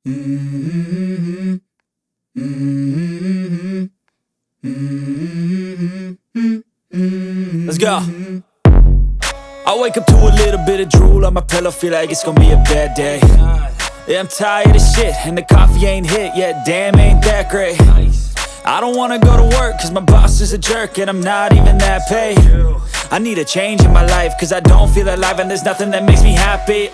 Mm-hmm. Mm-hmm. Mm-hmm. Let's go. I wake up to a little bit of drool on my pillow, feel like it's gonna be a bad day. Yeah, I'm tired of shit, and the coffee ain't hit yet, damn, ain't that great. I don't wanna go to work, cause my boss is a jerk, and I'm not even that paid. I need a change in my life, cause I don't feel alive, and there's nothing that makes me happy.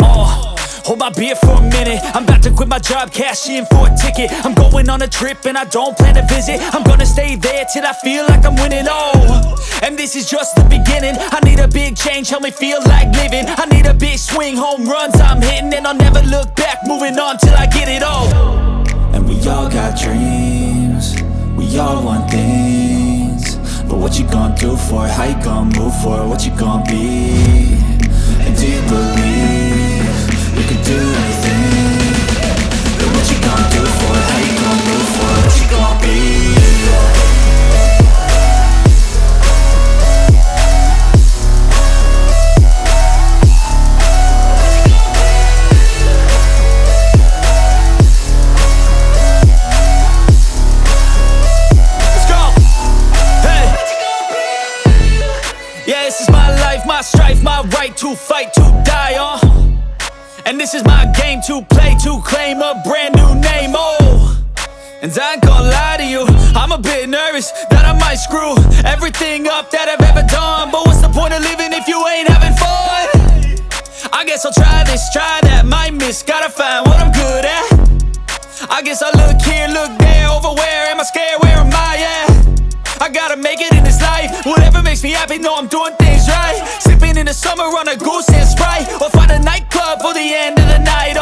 Hold my beer for a minute, I'm about to quit my job, cash in for a ticket. I'm going on a trip and I don't plan to visit. I'm gonna stay there till I feel like I'm winning, and this is just the beginning. I need a big change, help me feel like living. I need a big swing, home runs I'm hitting, and I'll never look back, moving on till I get it all. And we all got dreams, we all want things, but what you gonna do for it? How you gonna move for it? What you gonna be? And do you believe you can do anything? But what you gonna do for it? How you gonna move for it? What you gonna be? Yeah, this is my life, my strife, my right to fight, to die on. And this is my game to play, to claim a brand new name, And I ain't gonna lie to you, I'm a bit nervous that I might screw everything up that I've ever done. But what's the point of living if you ain't having fun? I guess I'll try this, try that, might miss, gotta find what I'm good at. I guess I look here, look there, over where am I scared, where am I at? I gotta make it in this life, whatever makes me happy, know I'm doing things right. Sipping in the summer on a goose and Sprite, or find a nightclub for the end of the night,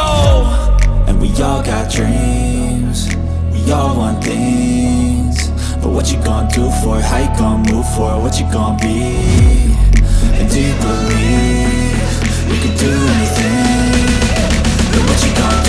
And we all got dreams, we all want things, but what you gonna do for it? How you gonna move for it? What you gonna be? And do you believe you can do anything? But what you gonna do?